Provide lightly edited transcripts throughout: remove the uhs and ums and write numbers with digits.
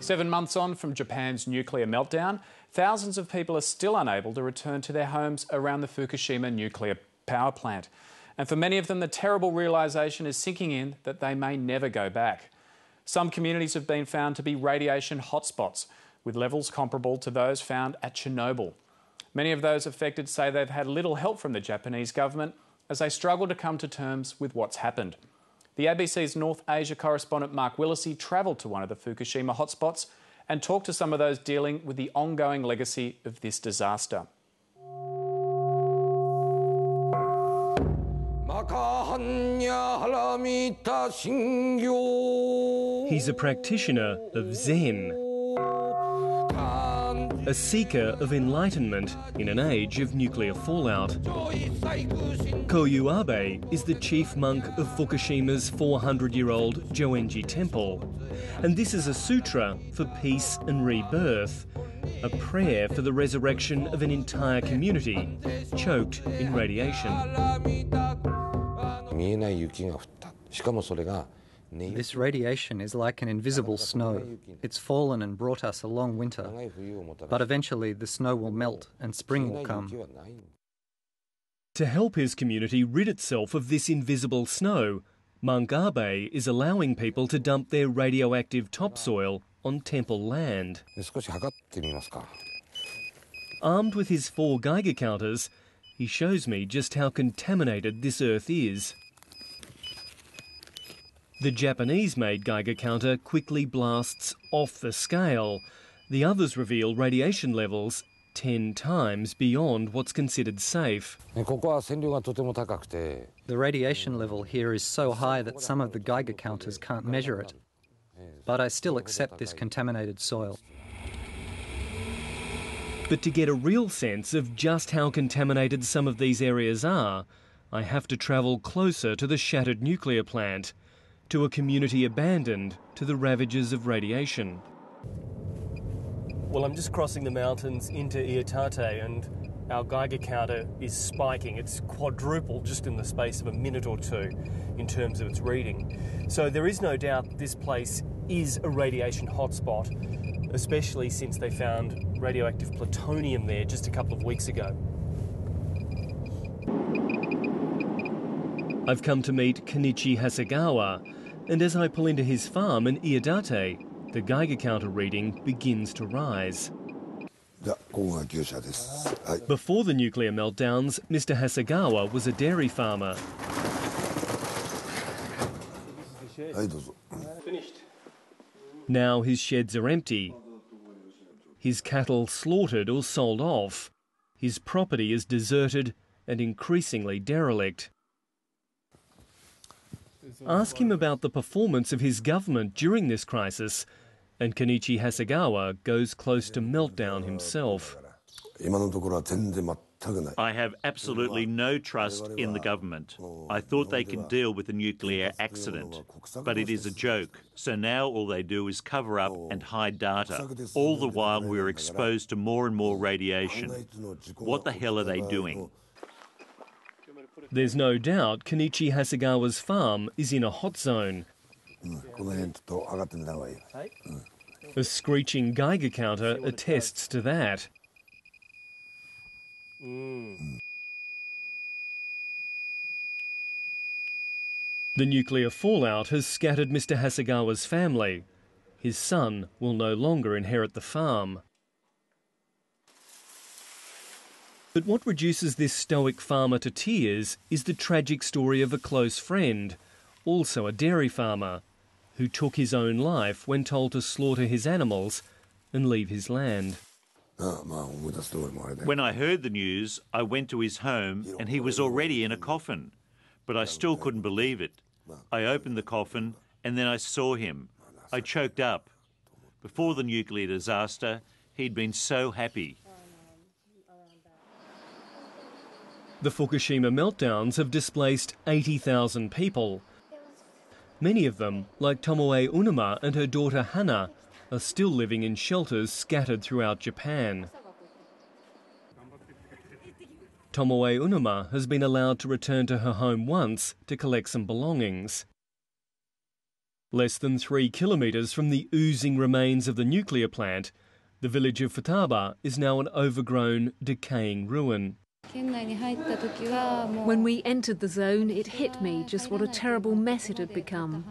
7 months on from Japan's nuclear meltdown, thousands of people are still unable to return to their homes around the Fukushima nuclear power plant. And for many of them, the terrible realisation is sinking in that they may never go back. Some communities have been found to be radiation hotspots, with levels comparable to those found at Chernobyl. Many of those affected say they've had little help from the Japanese government as they struggle to come to terms with what's happened. The ABC's North Asia correspondent Mark Willisey travelled to one of the Fukushima hotspots and talked to some of those dealing with the ongoing legacy of this disaster. He's a practitioner of Zen, a seeker of enlightenment in an age of nuclear fallout. Koyu Abe is the chief monk of Fukushima's 400-year-old Joenji temple. And this is a sutra for peace and rebirth, a prayer for the resurrection of an entire community choked in radiation. This radiation is like an invisible snow. It's fallen and brought us a long winter. But eventually the snow will melt and spring will come. To help his community rid itself of this invisible snow, Monk Abe is allowing people to dump their radioactive topsoil on temple land. Armed with his 4 Geiger counters, he shows me just how contaminated this earth is. The Japanese-made Geiger counter quickly blasts off the scale. The others reveal radiation levels 10 times beyond what's considered safe. The radiation level here is so high that some of the Geiger counters can't measure it. But I still accept this contaminated soil. But to get a real sense of just how contaminated some of these areas are, I have to travel closer to the shattered nuclear plant, to a community abandoned to the ravages of radiation. Well, I'm just crossing the mountains into Iitate and our Geiger counter is spiking. It's quadrupled just in the space of a minute or two in terms of its reading. So there is no doubt that this place is a radiation hotspot, especially since they found radioactive plutonium there just a couple of weeks ago. I've come to meet Kenichi Hasegawa, and as I pull into his farm in Iitate, the Geiger counter reading begins to rise. Before the nuclear meltdowns, Mr. Hasegawa was a dairy farmer. Now his sheds are empty, his cattle slaughtered or sold off, his property is deserted and increasingly derelict. Ask him about the performance of his government during this crisis, and Kenichi Hasegawa goes close to meltdown himself. I have absolutely no trust in the government. I thought they could deal with a nuclear accident, but it is a joke. So now all they do is cover up and hide data. All the while we're exposed to more and more radiation. What the hell are they doing? There's no doubt Kenichi Hasegawa's farm is in a hot zone. A screeching Geiger counter attests to that. The nuclear fallout has scattered Mr. Hasegawa's family. His son will no longer inherit the farm. But what reduces this stoic farmer to tears is the tragic story of a close friend, also a dairy farmer, who took his own life when told to slaughter his animals and leave his land. When I heard the news, I went to his home and he was already in a coffin, but I still couldn't believe it. I opened the coffin and then I saw him. I choked up. Before the nuclear disaster, he'd been so happy. The Fukushima meltdowns have displaced 80,000 people. Many of them, like Tomoe Unuma and her daughter Hana, are still living in shelters scattered throughout Japan. Tomoe Unuma has been allowed to return to her home once to collect some belongings. Less than 3 kilometres from the oozing remains of the nuclear plant, the village of Futaba is now an overgrown, decaying ruin. When we entered the zone, it hit me just what a terrible mess it had become.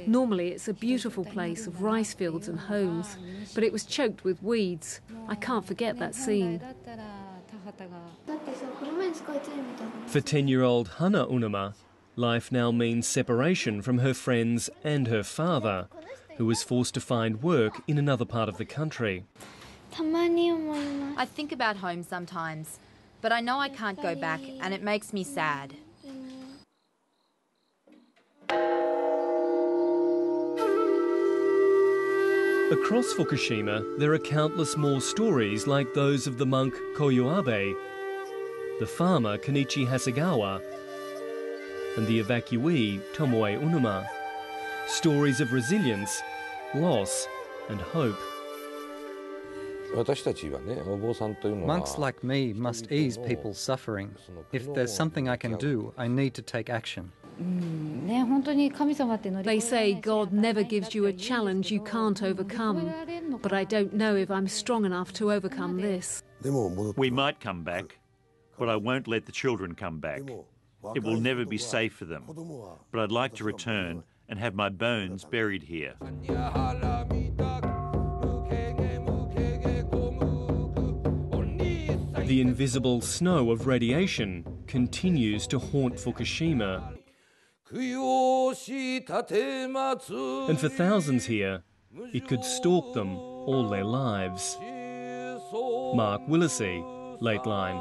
Normally it's a beautiful place of rice fields and homes, but it was choked with weeds. I can't forget that scene. For 10-year-old Hana Unama, life now means separation from her friends and her father, who was forced to find work in another part of the country. I think about home sometimes, but I know I can't go back and it makes me sad. Across Fukushima, there are countless more stories like those of the monk Koyu Abe, the farmer Kenichi Hasegawa, and the evacuee Tomoe Unuma. Stories of resilience, loss and hope. Monks like me must ease people's suffering. If there's something I can do, I need to take action. They say God never gives you a challenge you can't overcome, but I don't know if I'm strong enough to overcome this. We might come back, but I won't let the children come back. It will never be safe for them, but I'd like to return and have my bones buried here. The invisible snow of radiation continues to haunt Fukushima. And for thousands here, it could stalk them all their lives. Mark Willesee, Late Line.